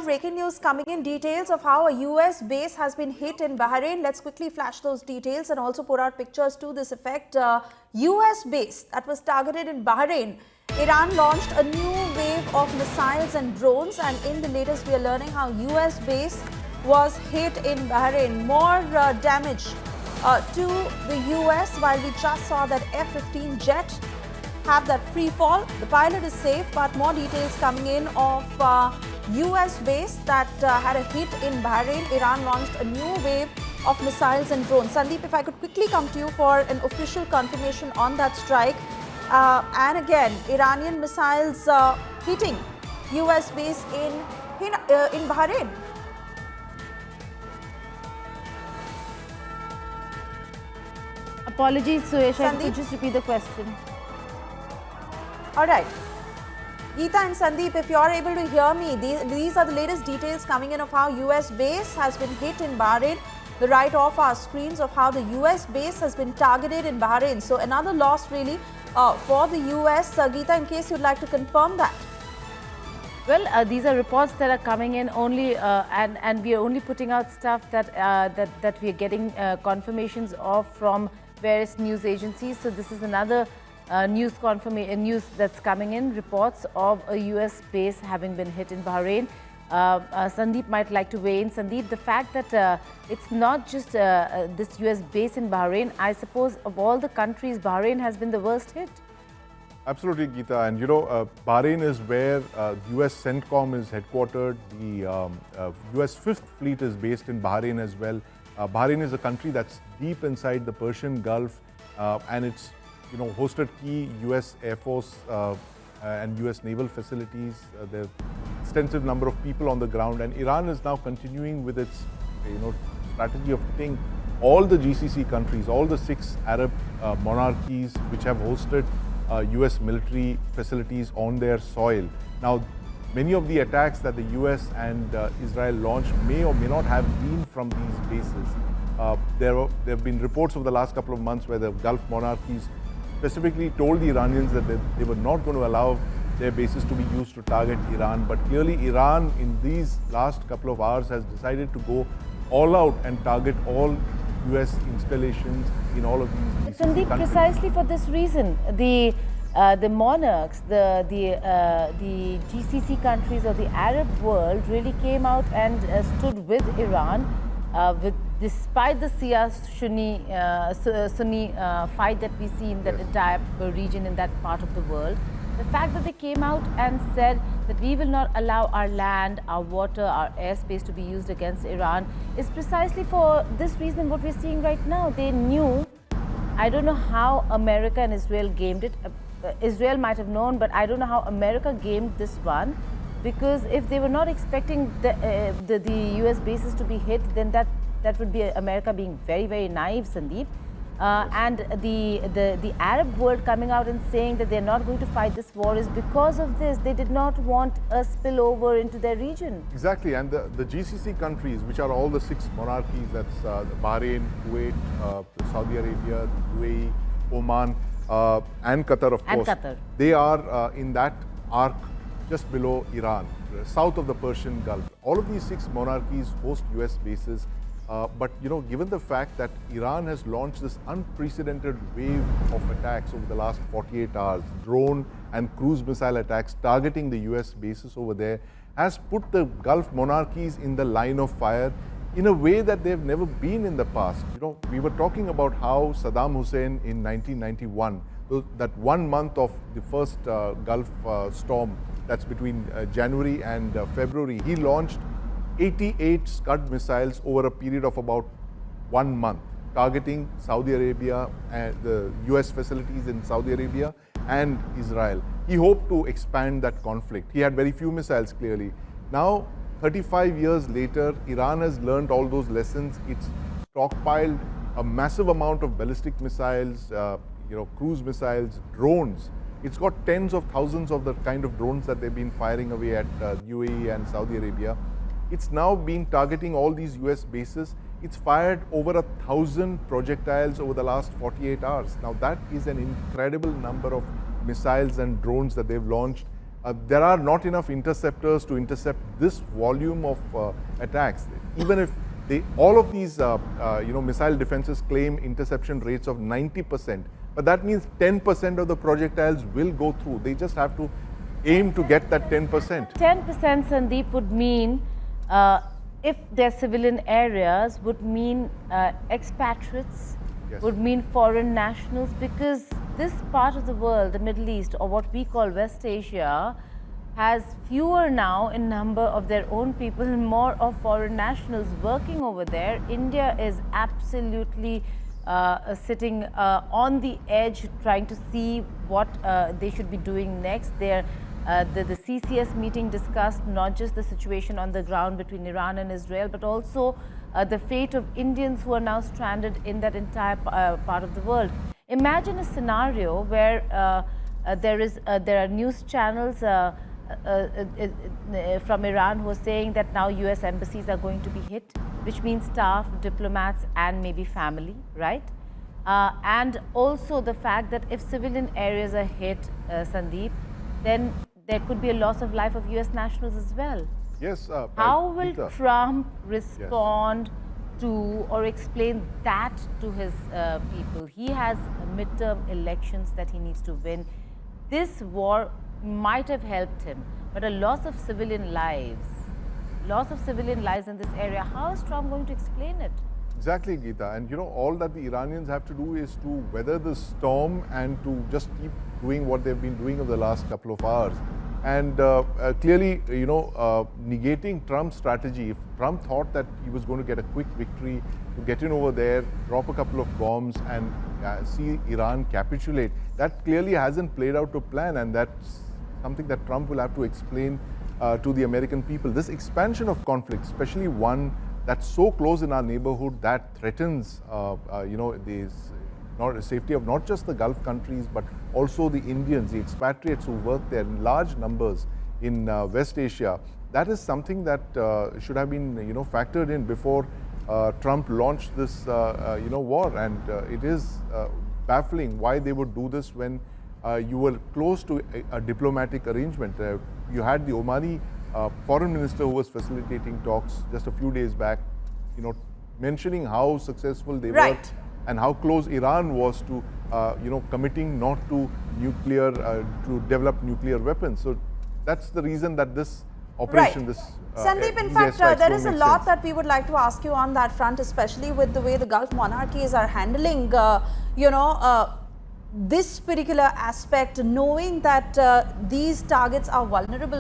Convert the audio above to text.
breaking news coming in. Details of how a US base has been hit in Bahrain. Let's quickly flash those details and also put out pictures to this effect. US base that was targeted in Bahrain. Iran launched a new wave of missiles and drones, and in the latest we are learning how US base was hit in Bahrain. More damage to the US, while we just saw that F-15 jet have that free fall. The pilot is safe, but more details coming in of US base that had a hit in Bahrain. Iran launched a new wave of missiles and drones. Sandeep, if I could quickly come to you for an official confirmation on that strike. And again, Iranian missiles hitting US base in Bahrain. Apologies, Suesha, could you just repeat the question? All right. Geeta and Sandeep, if you're able to hear me, these are the latest details coming in of how US base has been hit in Bahrain. The right off our screens of how the US base has been targeted in Bahrain. So another loss really for the US. Geeta, in case you'd like to confirm that. Well, these are reports that are coming in only, and we are only putting out stuff that that we are getting confirmations of from various news agencies. So this is another news that's coming in, reports of a US base having been hit in Bahrain. Sandeep might like to weigh in. Sandeep, the fact that it's not just this US base in Bahrain, I suppose of all the countries, Bahrain has been the worst hit. Absolutely, Geeta. And you know, Bahrain is where US CENTCOM is headquartered. The US 5th Fleet is based in Bahrain as well. Bahrain is a country that's deep inside the Persian Gulf, and it's hosted key US Air Force and US naval facilities. There are extensive number of people on the ground, and Iran is now continuing with its strategy of hitting all the GCC countries, all the 6 Arab monarchies which have hosted US military facilities on their soil. Now, many of the attacks that the US and Israel launched may or may not have been from these bases. There have been reports over the last couple of months where the Gulf monarchies specifically told the Iranians that they were not going to allow their bases to be used to target Iran. But clearly Iran in these last couple of hours has decided to go all out and target all US installations in all of these Sandeep, countries. Precisely for this reason, the monarchs, the GCC countries or the Arab world really came out and stood with Iran, despite the Shia-Sunni fight that we see in that entire region, in that part of the world. The fact that they came out and said that we will not allow our land, our water, our airspace to be used against Iran is precisely for this reason what we're seeing right now. They knew, I don't know how America and Israel gamed it. Israel might have known, but I don't know how America gamed this one, because if they were not expecting the US bases to be hit, then that would be America being very, very naive, Sandeep. And the Arab world coming out and saying that they're not going to fight this war is because of this. They did not want a spillover into their region. Exactly, and the GCC countries, which are all the 6 monarchies, that's Bahrain, Kuwait, Saudi Arabia, UAE, Oman, and Qatar, of course. Qatar. They are in that arc just below Iran, south of the Persian Gulf. All of these 6 monarchies host US bases. But given the fact that Iran has launched this unprecedented wave of attacks over the last 48 hours, drone and cruise missile attacks targeting the US bases over there, has put the Gulf monarchies in the line of fire in a way that they've never been in the past. We were talking about how Saddam Hussein in 1991, that 1 month of the first Gulf storm, that's between January and February, he launched 88 Scud missiles over a period of about 1 month, targeting Saudi Arabia and the US facilities in Saudi Arabia and Israel. He hoped to expand that conflict. He had very few missiles, clearly. Now, 35 years later, Iran has learned all those lessons. It's stockpiled a massive amount of ballistic missiles, cruise missiles, drones. It's got tens of thousands of the kind of drones that they've been firing away at UAE and Saudi Arabia. It's now been targeting all these US bases. It's fired over 1,000 projectiles over the last 48 hours. Now that is an incredible number of missiles and drones that they've launched. there are not enough interceptors to intercept this volume of attacks. Even if all of these missile defenses claim interception rates of 90%, but that means 10% of the projectiles will go through. They just have to aim to get that 10%. 10%, Sandeep, would mean, if they're civilian areas, would mean expatriates, Yes. would mean foreign nationals, because this part of the world, the Middle East, or what we call West Asia, has fewer now in number of their own people and more of foreign nationals working over there. India is absolutely sitting on the edge, trying to see what they should be doing next. The CCS meeting discussed not just the situation on the ground between Iran and Israel, but also the fate of Indians who are now stranded in that entire part of the world. Imagine a scenario where there are news channels from Iran who are saying that now US embassies are going to be hit, which means staff, diplomats, and maybe family, right? And also the fact that if civilian areas are hit, Sandeep, then there could be a loss of life of US nationals as well. Yes. How will Geeta. Trump respond to or explain that to his people? He has midterm elections that he needs to win. This war might have helped him, but a loss of civilian lives in this area, how is Trump going to explain it? Exactly, Geeta. And all that the Iranians have to do is to weather the storm and to just keep doing what they've been doing over the last couple of hours. And clearly, negating Trump's strategy, if Trump thought that he was going to get a quick victory, to get in over there, drop a couple of bombs and see Iran capitulate, that clearly hasn't played out to plan, and that's something that Trump will have to explain to the American people. This expansion of conflict, especially one that's so close in our neighborhood, that threatens, the safety of not just the Gulf countries, but also the Indians, the expatriates who work there in large numbers in West Asia. That is something that should have been, factored in before Trump launched this, war. And it is baffling why they would do this when you were close to a diplomatic arrangement. You had the Omani foreign minister who was facilitating talks just a few days back, mentioning how successful they were and how close Iran was to, committing not to nuclear, to develop nuclear weapons. So that's the reason that this operation, this Sandeep, in fact, there is a lot that we would like to ask you on that front, especially with the way the Gulf monarchies are handling, this particular aspect, knowing that these targets are vulnerable.